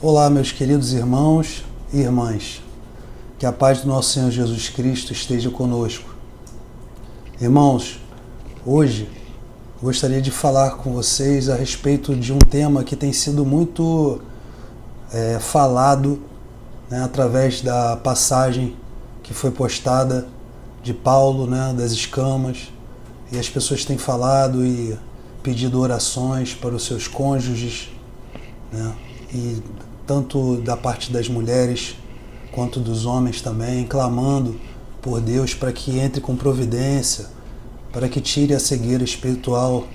Olá, meus queridos irmãos e irmãs. Que a paz do nosso Senhor Jesus Cristo esteja conosco. Irmãos, hoje gostaria de falar com vocês a respeito de um tema que tem sido muito falado, através da passagem que foi postada de Paulo, das escamas, e as pessoas têm falado e pedido orações para os seus cônjuges, e tanto da parte das mulheres quanto dos homens também, clamando por Deus para que entre com providência, para que tire a cegueira espiritual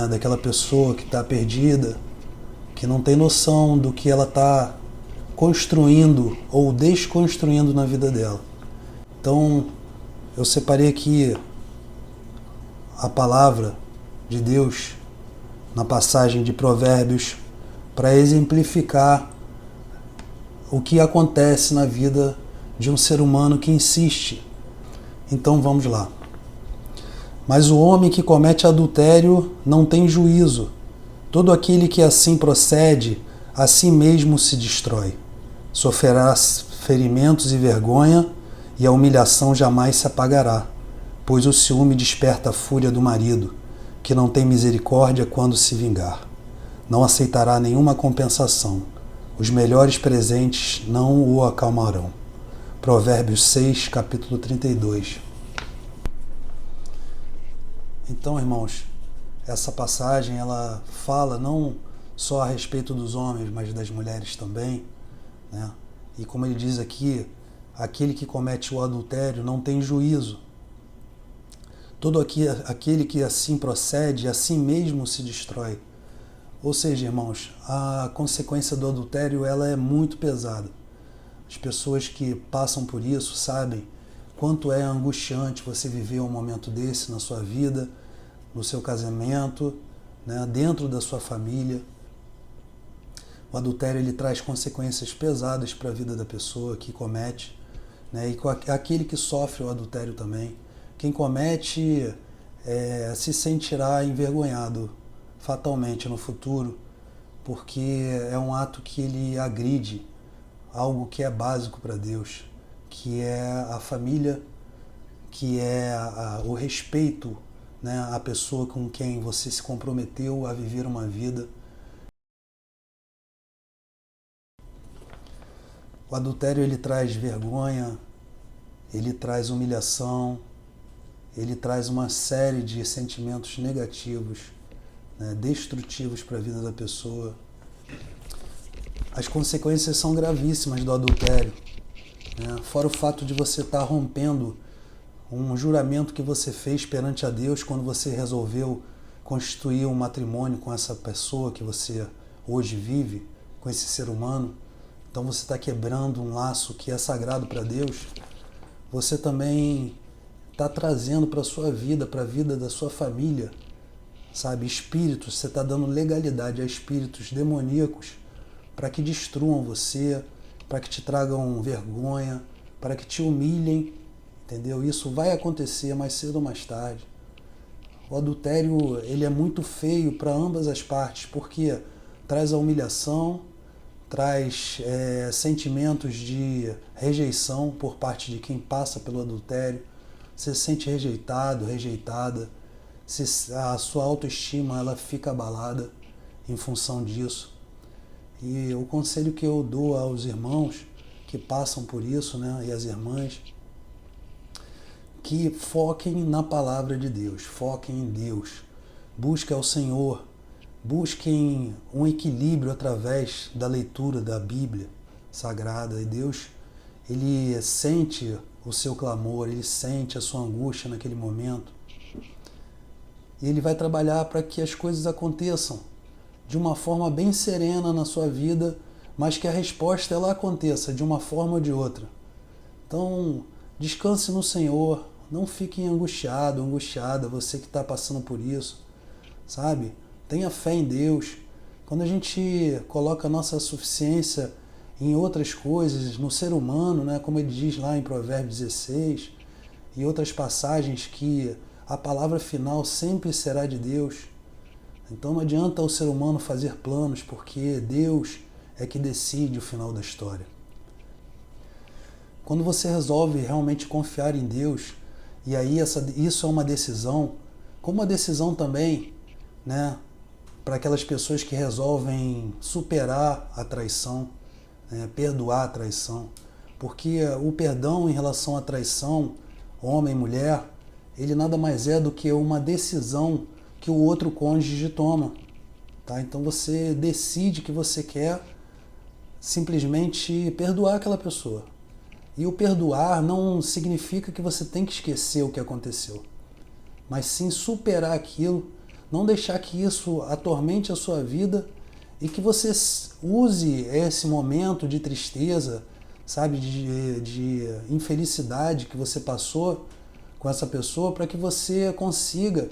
daquela pessoa que está perdida, que não tem noção do que ela está construindo ou desconstruindo na vida dela. Então, eu separei aqui a palavra de Deus na passagem de Provérbios para exemplificar o que acontece na vida de um ser humano que insiste. Então vamos lá. Mas o homem que comete adultério não tem juízo. Todo aquele que assim procede, a si mesmo se destrói. Sofrerá ferimentos e vergonha, e a humilhação jamais se apagará, pois o ciúme desperta a fúria do marido, que não tem misericórdia quando se vingar. Não aceitará nenhuma compensação. Os melhores presentes não o acalmarão. Provérbios 6, capítulo 32. Então, irmãos, essa passagem ela fala não só a respeito dos homens, mas das mulheres também, E como ele diz aqui, aquele que comete o adultério não tem juízo. Todo aquele que assim procede, assim mesmo se destrói. Ou seja, irmãos, a consequência do adultério ela é muito pesada. As pessoas que passam por isso sabem quanto é angustiante você viver um momento desse na sua vida, no seu casamento, dentro da sua família. O adultério ele traz consequências pesadas para a vida da pessoa que comete, e aquele que sofre o adultério também. Quem comete se sentirá envergonhado fatalmente no futuro, porque é um ato que ele agride algo que é básico para Deus, que é a família, que é o respeito, à pessoa com quem você se comprometeu a viver uma vida. O adultério ele traz vergonha, ele traz humilhação, ele traz uma série de sentimentos negativos, destrutivos para a vida da pessoa. As consequências são gravíssimas do adultério, fora o fato de você estar rompendo um juramento que você fez perante a Deus quando você resolveu constituir um matrimônio com essa pessoa que você hoje vive, com esse ser humano. Então você está quebrando um laço que é sagrado para Deus. Você também está trazendo para a sua vida, para a vida da sua família, espíritos, você está dando legalidade a espíritos demoníacos para que destruam você, para que te tragam vergonha, para que te humilhem, entendeu? Isso vai acontecer mais cedo ou mais tarde. O adultério ele é muito feio para ambas as partes, porque traz a humilhação, traz sentimentos de rejeição por parte de quem passa pelo adultério. Você se sente rejeitado, rejeitada, a sua autoestima ela fica abalada em função disso. E o conselho que eu dou aos irmãos que passam por isso, e as irmãs, que foquem na palavra de Deus, foquem em Deus, busquem ao Senhor, busquem um equilíbrio através da leitura da Bíblia Sagrada. E Deus, Ele sente o seu clamor, Ele sente a sua angústia naquele momento. E Ele vai trabalhar para que as coisas aconteçam de uma forma bem serena na sua vida, mas que a resposta ela aconteça de uma forma ou de outra. Então, descanse no Senhor, não fique angustiado, angustiada, você que está passando por isso, Tenha fé em Deus. Quando a gente coloca a nossa suficiência em outras coisas, no ser humano, como ele diz lá em Provérbios 16, e outras passagens que a palavra final sempre será de Deus. Então não adianta o ser humano fazer planos, porque Deus é que decide o final da história. Quando você resolve realmente confiar em Deus, e aí isso é uma decisão, como uma decisão também, né, para aquelas pessoas que resolvem superar a traição, né, perdoar a traição. Porque o perdão em relação à traição, homem e mulher, ele nada mais é do que uma decisão que o outro cônjuge toma. Tá? Então você decide que você quer simplesmente perdoar aquela pessoa. E o perdoar não significa que você tem que esquecer o que aconteceu, mas sim superar aquilo, não deixar que isso atormente a sua vida e que você use esse momento de tristeza, sabe, de infelicidade que você passou com essa pessoa para que você consiga,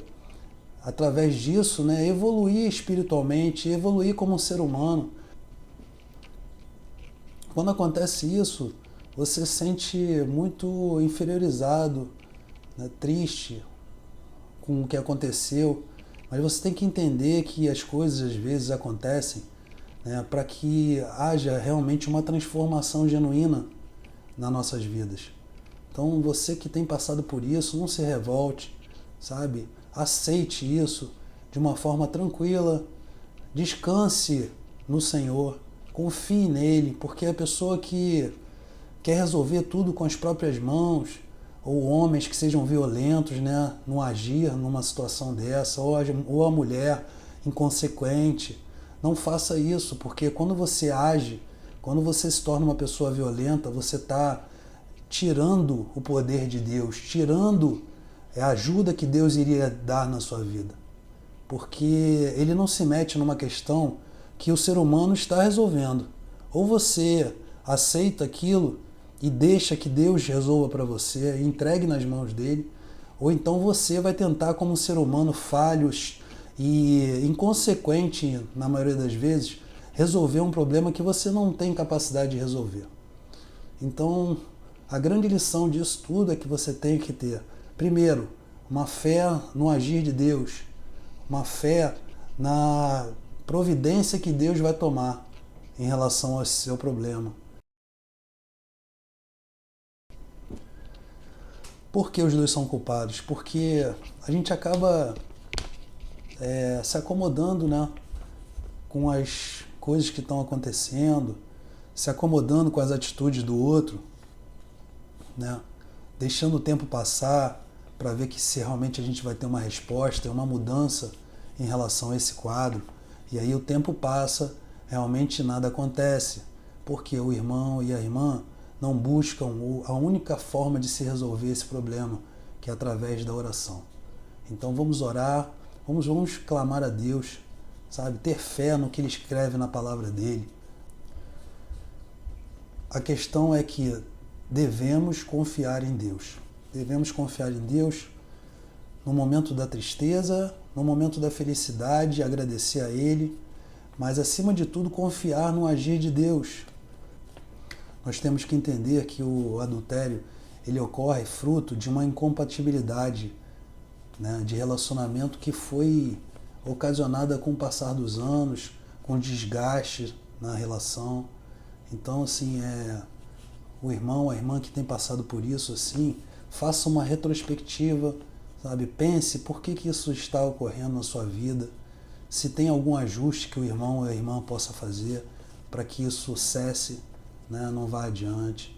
através disso, né, evoluir espiritualmente, evoluir como um ser humano. Quando acontece isso, você se sente muito inferiorizado, né, triste com o que aconteceu, mas você tem que entender que as coisas às vezes acontecem, né, para que haja realmente uma transformação genuína nas nossas vidas. Então você que tem passado por isso, não se revolte, sabe? Aceite isso de uma forma tranquila, descanse no Senhor, confie nele, porque a pessoa que quer resolver tudo com as próprias mãos, ou homens que sejam violentos, né, no agir numa situação dessa, ou a mulher inconsequente, não faça isso, porque quando você age, quando você se torna uma pessoa violenta, você está tirando o poder de Deus, tirando a ajuda que Deus iria dar na sua vida. Porque ele não se mete numa questão que o ser humano está resolvendo. Ou você aceita aquilo e deixa que Deus resolva para você, e entregue nas mãos dele, ou então você vai tentar, como um ser humano falho e inconsequente, na maioria das vezes, resolver um problema que você não tem capacidade de resolver. Então, a grande lição disso tudo é que você tem que ter, primeiro, uma fé no agir de Deus, uma fé na providência que Deus vai tomar em relação ao seu problema. Por que os dois são culpados? Porque a gente acaba se acomodando, né, com as coisas que estão acontecendo, se acomodando com as atitudes do outro, né, deixando o tempo passar para ver que se realmente a gente vai ter uma resposta, uma mudança em relação a esse quadro. E aí o tempo passa, realmente nada acontece, porque o irmão e a irmã não buscam a única forma de se resolver esse problema, que é através da oração. Então vamos orar, vamos clamar a Deus, sabe? Ter fé no que Ele escreve na palavra dele. A questão é que devemos confiar em Deus. Devemos confiar em Deus no momento da tristeza, no momento da felicidade, agradecer a Ele, mas acima de tudo confiar no agir de Deus. Nós temos que entender que o adultério ele ocorre fruto de uma incompatibilidade, né, de relacionamento que foi ocasionada com o passar dos anos, com desgaste na relação. Então, assim, o irmão, a irmã que tem passado por isso, assim, faça uma retrospectiva, sabe? Pense por que isso está ocorrendo na sua vida, se tem algum ajuste que o irmão ou a irmã possa fazer para que isso cesse, né, não vá adiante,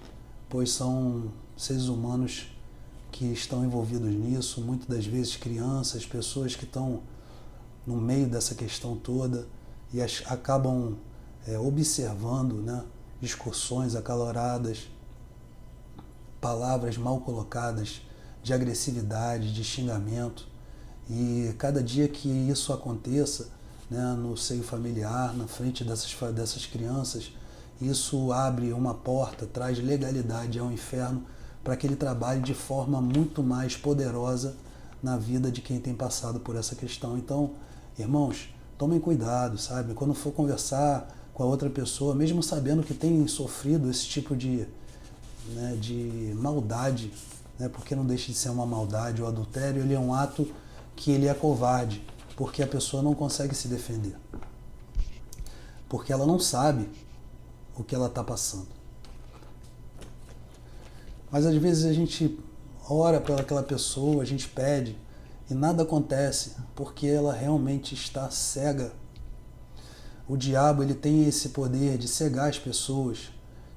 pois são seres humanos que estão envolvidos nisso, muitas das vezes crianças, pessoas que estão no meio dessa questão toda e acabam observando, né, discussões acaloradas, palavras mal colocadas, de agressividade, de xingamento. E cada dia que isso aconteça, né, no seio familiar, na frente dessas crianças, isso abre uma porta, traz legalidade ao inferno para que ele trabalhe de forma muito mais poderosa na vida de quem tem passado por essa questão. Então, irmãos, tomem cuidado, sabe? Quando for conversar com a outra pessoa, mesmo sabendo que tem sofrido esse tipo de maldade, né? Porque não deixa de ser uma maldade. O adultério ele é um ato que ele é covarde, porque a pessoa não consegue se defender. Porque ela não sabe o que ela está passando. Mas às vezes a gente ora pelaquela pessoa, a gente pede e nada acontece porque ela realmente está cega. O diabo ele tem esse poder de cegar as pessoas,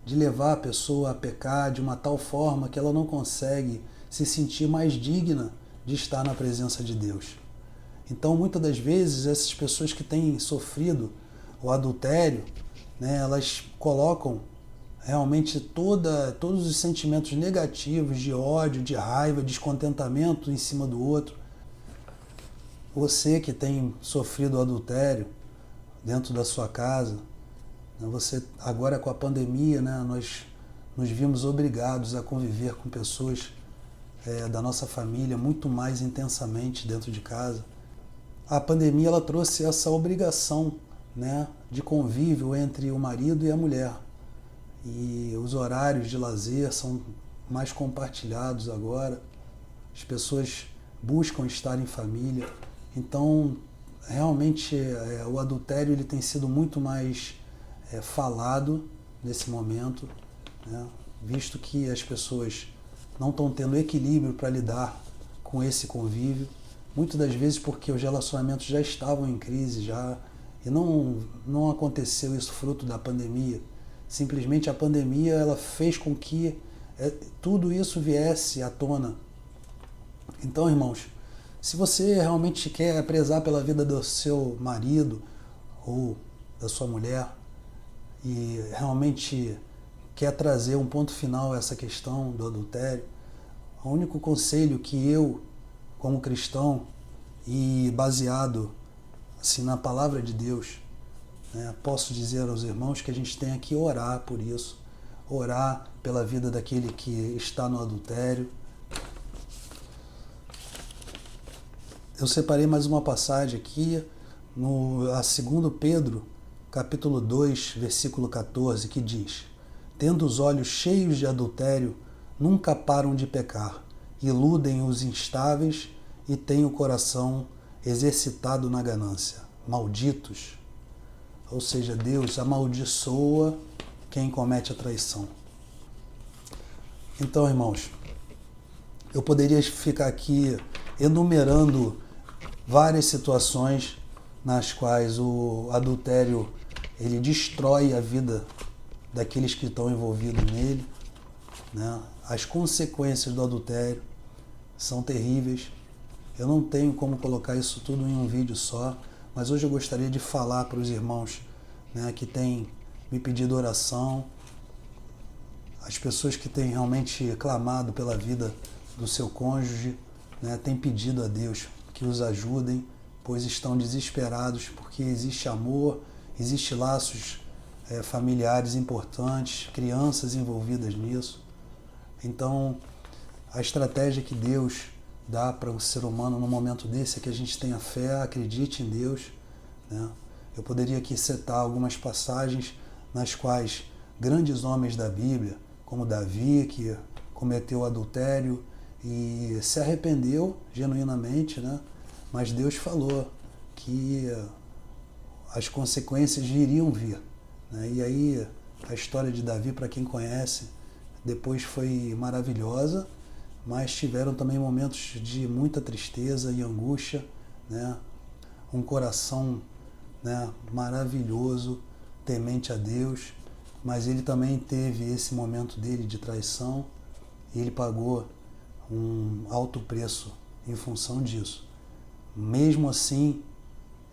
de levar a pessoa a pecar de uma tal forma que ela não consegue se sentir mais digna de estar na presença de Deus. Então, muitas das vezes, essas pessoas que têm sofrido o adultério, né, elas colocam realmente todos os sentimentos negativos de ódio, de raiva, descontentamento em cima do outro. Você que tem sofrido o adultério dentro da sua casa, você agora com a pandemia, né, nós nos vimos obrigados a conviver com pessoas da nossa família muito mais intensamente dentro de casa. A pandemia ela trouxe essa obrigação, né, de convívio entre o marido e a mulher. E os horários de lazer são mais compartilhados agora. As pessoas buscam estar em família. Então, realmente, o adultério ele tem sido muito mais falado nesse momento, né, visto que as pessoas não estão tendo equilíbrio para lidar com esse convívio. Muitas das vezes porque os relacionamentos já estavam em crise já, e não aconteceu isso fruto da pandemia. Simplesmente a pandemia ela fez com que tudo isso viesse à tona. Então, irmãos, se você realmente quer prezar pela vida do seu marido ou da sua mulher e realmente quer trazer um ponto final a essa questão do adultério, o único conselho que eu, como cristão e baseado assim, na palavra de Deus, né, posso dizer aos irmãos que a gente tem que orar por isso, orar pela vida daquele que está no adultério. Eu separei mais uma passagem aqui, a 2 Pedro, capítulo 2, versículo 14, que diz: tendo os olhos cheios de adultério, nunca param de pecar, iludem os instáveis e têm o coração exercitado na ganância. Malditos. Ou seja, Deus amaldiçoa quem comete a traição. Então, irmãos, eu poderia ficar aqui enumerando várias situações nas quais o adultério ele destrói a vida daqueles que estão envolvidos nele, né? As consequências do adultério são terríveis. Eu não tenho como colocar isso tudo em um vídeo só, mas hoje eu gostaria de falar para os irmãos, né, que têm me pedido oração, as pessoas que têm realmente clamado pela vida do seu cônjuge, né, têm pedido a Deus que os ajudem, pois estão desesperados, porque existe amor, existe laços familiares importantes, crianças envolvidas nisso. Então, a estratégia que Deus dá para o ser humano no momento desse é que a gente tenha fé, acredite em Deus, né? Eu poderia aqui citar algumas passagens nas quais grandes homens da Bíblia, como Davi, que cometeu adultério e se arrependeu genuinamente, né? Mas Deus falou que as consequências iriam vir, né? E aí a história de Davi, para quem conhece, depois foi maravilhosa, mas tiveram também momentos de muita tristeza e angústia, né? Um coração, né, maravilhoso, temente a Deus, mas ele também teve esse momento dele de traição e ele pagou um alto preço em função disso. Mesmo assim,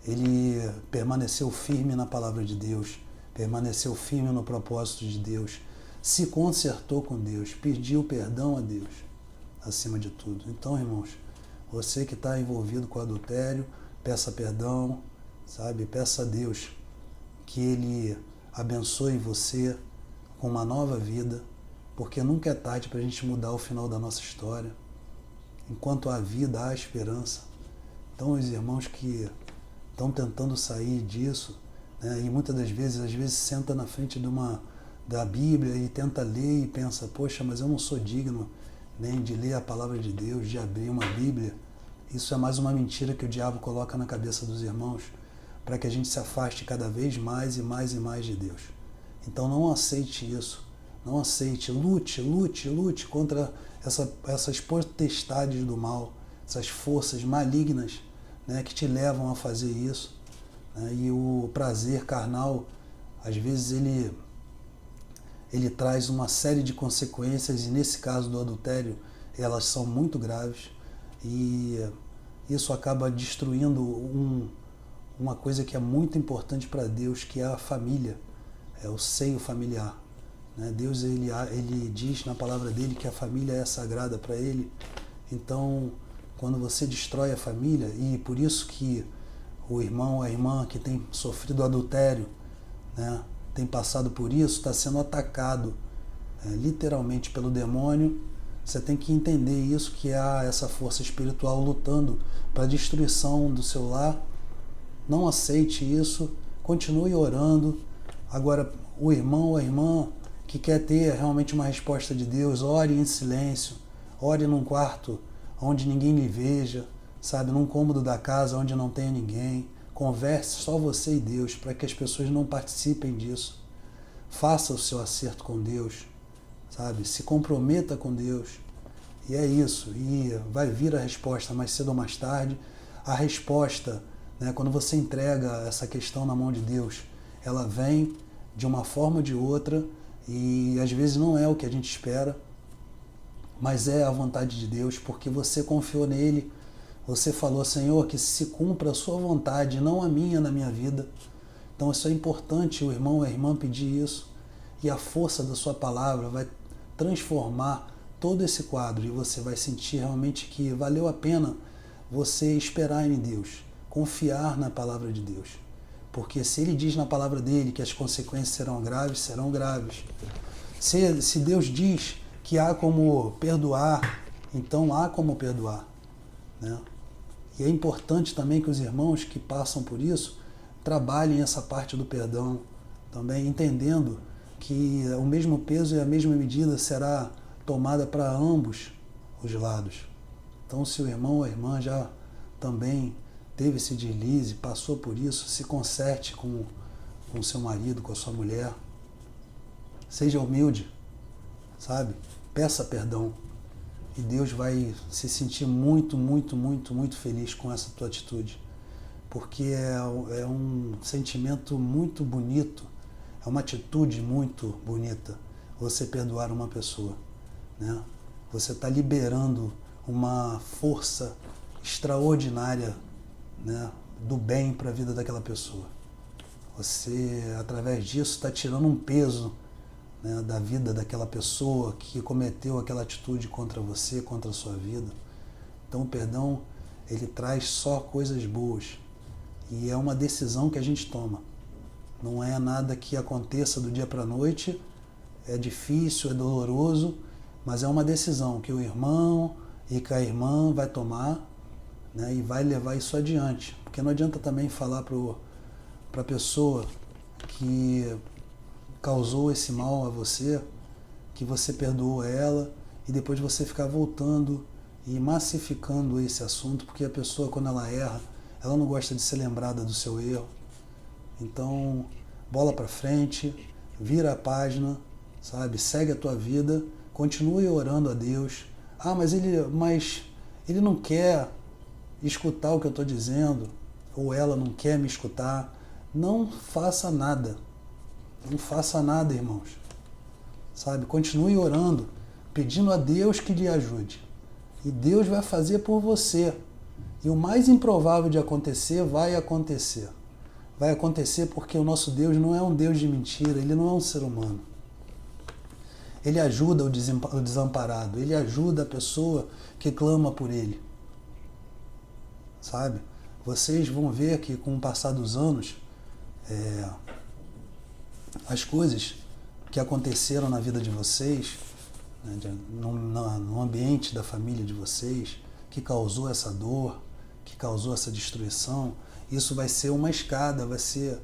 ele permaneceu firme na palavra de Deus, permaneceu firme no propósito de Deus, se consertou com Deus, pediu perdão a Deus, acima de tudo. Então, irmãos, você que está envolvido com adultério, peça perdão, sabe? Peça a Deus que Ele abençoe você com uma nova vida, porque nunca é tarde para a gente mudar o final da nossa história. Enquanto há vida, há esperança. Então, os irmãos que estão tentando sair disso, né, e muitas das vezes, senta na frente da Bíblia e tenta ler e pensa, poxa, mas eu não sou digno nem de ler a palavra de Deus, de abrir uma Bíblia. Isso é mais uma mentira que o diabo coloca na cabeça dos irmãos, para que a gente se afaste cada vez mais e mais e mais de Deus. Então não aceite isso. Não aceite. Lute contra essas potestades do mal, essas forças malignas, né, que te levam a fazer isso. Né? E o prazer carnal, às vezes, ele traz uma série de consequências, e nesse caso do adultério, elas são muito graves, e isso acaba destruindo uma coisa que é muito importante para Deus, que é a família, é o seio familiar. Né? Deus ele diz na palavra dele que a família é sagrada para ele. Então, quando você destrói a família, e por isso que o irmão, a irmã que tem sofrido adultério, né, tem passado por isso, está sendo atacado literalmente pelo demônio. Você tem que entender isso, que há essa força espiritual lutando para a destruição do seu lar. Não aceite isso, continue orando. Agora, o irmão ou a irmã que quer ter realmente uma resposta de Deus, ore em silêncio, ore num quarto onde ninguém lhe veja, sabe, num cômodo da casa onde não tenha ninguém. Converse só você e Deus, para que as pessoas não participem disso. Faça o seu acerto com Deus, sabe? Se comprometa com Deus. E é isso. E vai vir a resposta mais cedo ou mais tarde. A resposta, né, quando você entrega essa questão na mão de Deus, ela vem de uma forma ou de outra, e às vezes não é o que a gente espera, mas é a vontade de Deus, porque você confiou nele. Você falou: Senhor, que se cumpra a sua vontade, não a minha na minha vida. Então isso é importante, o irmão e a irmã pedir isso, e a força da sua palavra vai transformar todo esse quadro, e você vai sentir realmente que valeu a pena você esperar em Deus, confiar na palavra de Deus. Porque se ele diz na palavra dele que as consequências serão graves, serão graves. Se Deus diz que há como perdoar, então há como perdoar, né? E é importante também que os irmãos que passam por isso trabalhem essa parte do perdão, também entendendo que o mesmo peso e a mesma medida será tomada para ambos os lados. Então, se o irmão ou a irmã já também teve esse deslize, passou por isso, se conserte com seu marido, com a sua mulher. Seja humilde, sabe? Peça perdão. E Deus vai se sentir muito, muito, muito, muito feliz com essa tua atitude. Porque é um sentimento muito bonito, é uma atitude muito bonita você perdoar uma pessoa, né? Você está liberando uma força extraordinária, né, do bem para a vida daquela pessoa. Você, através disso, está tirando um peso, né, da vida daquela pessoa que cometeu aquela atitude contra você, contra a sua vida. Então o perdão, ele traz só coisas boas. E é uma decisão que a gente toma. Não é nada que aconteça do dia para a noite. É difícil, é doloroso, mas é uma decisão que o irmão e que a irmã vai tomar, né, e vai levar isso adiante. Porque não adianta também falar para a pessoa que causou esse mal a você, que você perdoou ela, e depois você ficar voltando e massificando esse assunto, porque a pessoa, quando ela erra, ela não gosta de ser lembrada do seu erro. Então, bola para frente, vira a página, sabe? Segue a tua vida, continue orando a Deus. Ah, mas ele não quer escutar o que eu estou dizendo, ou ela não quer me escutar. Não faça nada. Não faça nada, irmãos. Sabe? Continue orando, pedindo a Deus que lhe ajude. E Deus vai fazer por você. E o mais improvável de acontecer, vai acontecer. Vai acontecer porque o nosso Deus não é um Deus de mentira, ele não é um ser humano. Ele ajuda o desamparado, ele ajuda a pessoa que clama por ele. Sabe? Vocês vão ver que com o passar dos anos, as coisas que aconteceram na vida de vocês, né, no ambiente da família de vocês, que causou essa dor, que causou essa destruição, isso vai ser uma escada, vai ser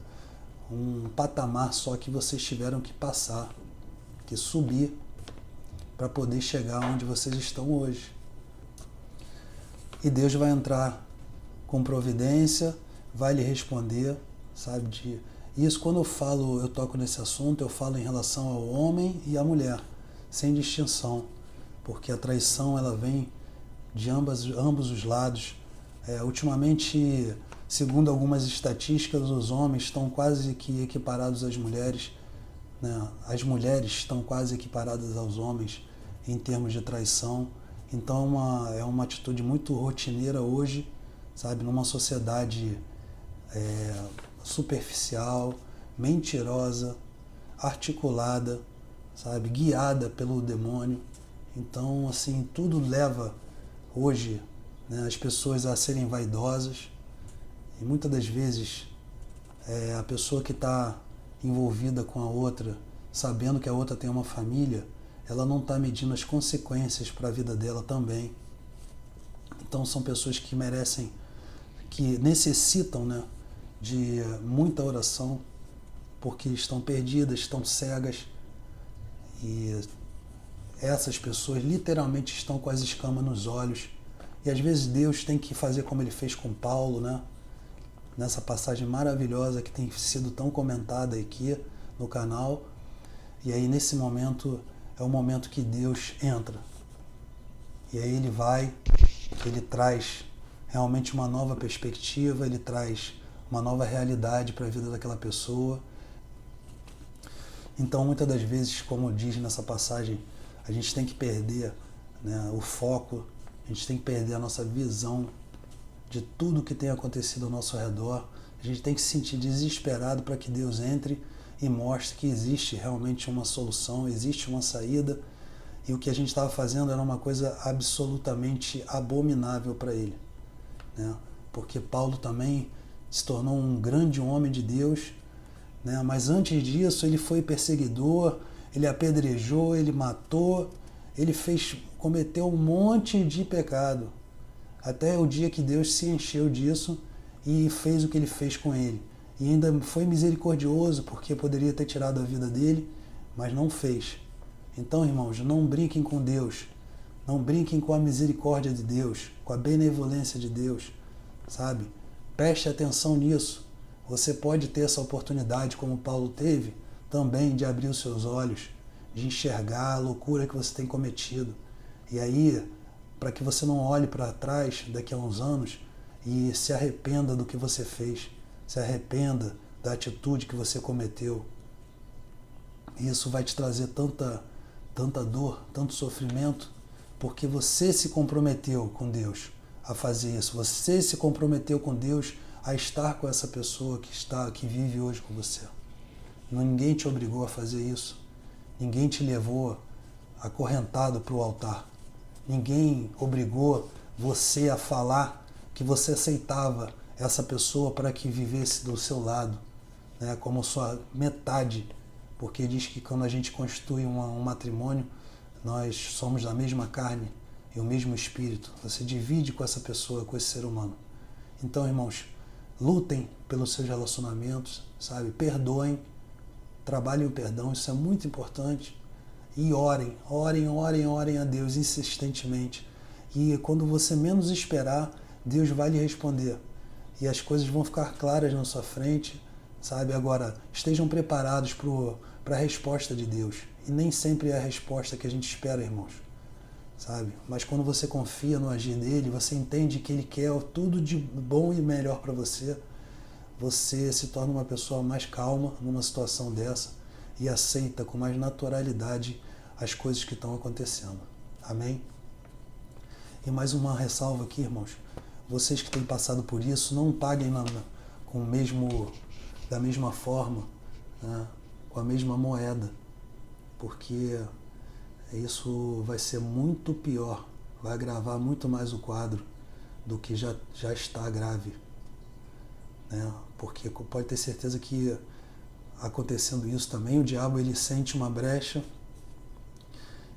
um patamar só que vocês tiveram que passar, que subir para poder chegar onde vocês estão hoje. E Deus vai entrar com providência, vai lhe responder, sabe? E isso, quando eu toco nesse assunto, eu falo em relação ao homem e à mulher, sem distinção, porque a traição ela vem de ambos os lados. Ultimamente, segundo algumas estatísticas, os homens estão quase que equiparados às mulheres, né? As mulheres estão quase equiparadas aos homens em termos de traição. Então é uma atitude muito rotineira hoje, sabe, numa sociedade superficial, mentirosa, articulada, sabe, guiada pelo demônio. Então, assim, tudo leva hoje, né, as pessoas a serem vaidosas, e muitas das vezes a pessoa que está envolvida com a outra, sabendo que a outra tem uma família, ela não está medindo as consequências para a vida dela também. Então são pessoas que merecem, que necessitam, né, de muita oração, porque estão perdidas, estão cegas, e essas pessoas literalmente estão com as escamas nos olhos. E às vezes Deus tem que fazer como ele fez com Paulo, né? Nessa passagem maravilhosa que tem sido tão comentada aqui no canal. E aí nesse momento é o momento que Deus entra. E aí ele traz realmente uma nova perspectiva, ele traz uma nova realidade para a vida daquela pessoa. Então, muitas das vezes, como diz nessa passagem, a gente tem que perder, né, o foco, a gente tem que perder a nossa visão de tudo que tem acontecido ao nosso redor. A gente tem que se sentir desesperado para que Deus entre e mostre que existe realmente uma solução, existe uma saída. E o que a gente estava fazendo era uma coisa absolutamente abominável para ele, né? Porque Paulo também se tornou um grande homem de Deus, né? Mas antes disso ele foi perseguidor, ele apedrejou, ele matou, ele cometeu um monte de pecado, até o dia que Deus se encheu disso e fez o que ele fez com ele. E ainda foi misericordioso, porque poderia ter tirado a vida dele, mas não fez. Então, irmãos, não brinquem com Deus, não brinquem com a misericórdia de Deus, com a benevolência de Deus, sabe? Preste atenção nisso. Você pode ter essa oportunidade, como Paulo teve, também de abrir os seus olhos, de enxergar a loucura que você tem cometido. E aí, para que você não olhe para trás daqui a uns anos e se arrependa do que você fez, se arrependa da atitude que você cometeu. Isso vai te trazer tanta dor, tanto sofrimento, porque você se comprometeu com Deus a fazer isso. Você se comprometeu com Deus a estar com essa pessoa que vive hoje com você. Ninguém te obrigou a fazer isso. Ninguém te levou acorrentado para o altar. Ninguém obrigou você a falar que você aceitava essa pessoa para que vivesse do seu lado, né, como sua metade. Porque diz que quando a gente constitui um matrimônio, nós somos da mesma carne e o mesmo espírito. Você divide com essa pessoa, com esse ser humano. Então, irmãos, lutem pelos seus relacionamentos, sabe? Perdoem, trabalhem o perdão, isso é muito importante. E orem a Deus insistentemente. E quando você menos esperar, Deus vai lhe responder. E as coisas vão ficar claras na sua frente, sabe? Agora, estejam preparados para a resposta de Deus. E nem sempre é a resposta que a gente espera, irmãos, sabe? Mas quando você confia no agir dele, você entende que ele quer tudo de bom e melhor para você, você se torna uma pessoa mais calma numa situação dessa e aceita com mais naturalidade as coisas que estão acontecendo. Amém? E mais uma ressalva aqui, irmãos. Vocês que têm passado por isso, não paguem da mesma forma, né, com a mesma moeda, porque isso vai ser muito pior, vai agravar muito mais o quadro do que já está grave, né? Porque pode ter certeza que acontecendo isso também, o diabo ele sente uma brecha,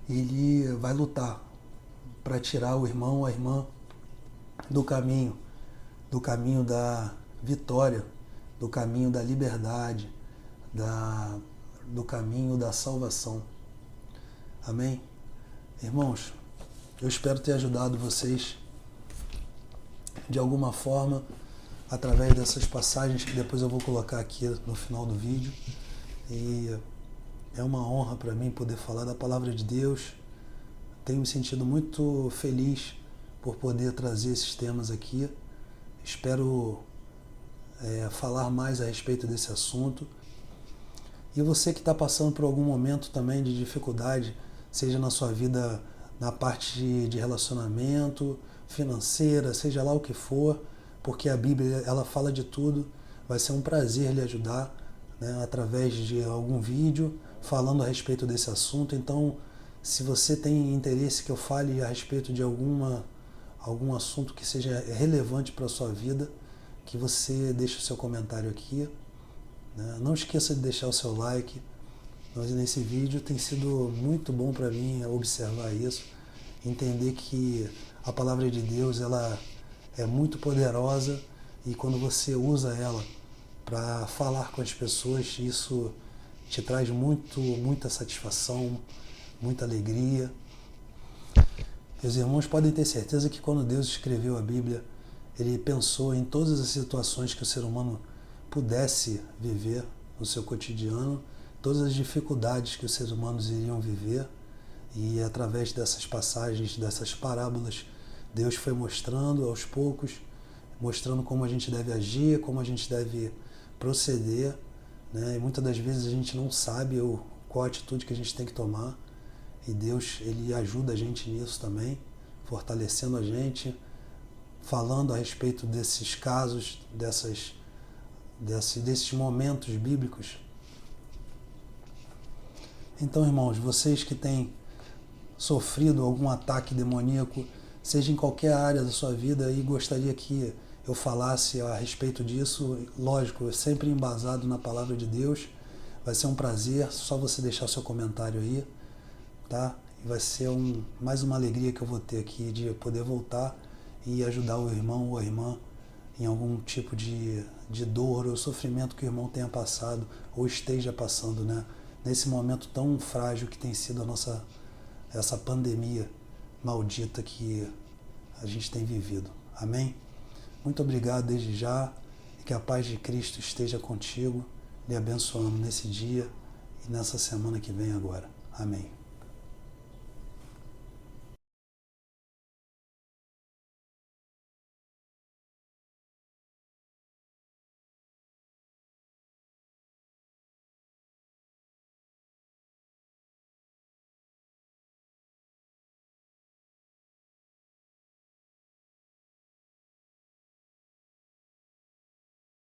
ele vai lutar para tirar o irmão ou a irmã do caminho da vitória, do caminho da liberdade, do caminho da salvação. Amém? Irmãos, eu espero ter ajudado vocês de alguma forma através dessas passagens que depois eu vou colocar aqui no final do vídeo. E é uma honra para mim poder falar da palavra de Deus. Tenho me sentido muito feliz por poder trazer esses temas aqui. Espero falar mais a respeito desse assunto. E você que está passando por algum momento também de dificuldade, seja na sua vida, na parte de relacionamento, financeira, seja lá o que for, porque a Bíblia ela fala de tudo, vai ser um prazer lhe ajudar, né, através de algum vídeo falando a respeito desse assunto. Então, se você tem interesse que eu fale a respeito de algum assunto que seja relevante para a sua vida, que você deixe o seu comentário aqui, né? Não esqueça de deixar o seu like. Nesse vídeo tem sido muito bom para mim observar isso, entender que a palavra de Deus ela é muito poderosa e quando você usa ela para falar com as pessoas, isso te traz muita satisfação, muita alegria. Meus irmãos podem ter certeza que quando Deus escreveu a Bíblia, Ele pensou em todas as situações que o ser humano pudesse viver no seu cotidiano, todas as dificuldades que os seres humanos iriam viver, e através dessas passagens, dessas parábolas, Deus foi mostrando aos poucos, mostrando como a gente deve agir, como a gente deve proceder, né? E muitas das vezes a gente não sabe qual a atitude que a gente tem que tomar, e Deus ele ajuda a gente nisso também, fortalecendo a gente, falando a respeito desses casos, desses momentos bíblicos. Então, irmãos, vocês que têm sofrido algum ataque demoníaco, seja em qualquer área da sua vida, e gostaria que eu falasse a respeito disso, lógico, sempre embasado na palavra de Deus, vai ser um prazer, só você deixar o seu comentário aí, tá? E vai ser mais uma alegria que eu vou ter aqui de poder voltar e ajudar o irmão ou a irmã em algum tipo de dor ou sofrimento que o irmão tenha passado ou esteja passando, né? Nesse momento tão frágil que tem sido essa pandemia maldita que a gente tem vivido. Amém? Muito obrigado desde já e que a paz de Cristo esteja contigo, lhe abençoando nesse dia e nessa semana que vem agora. Amém.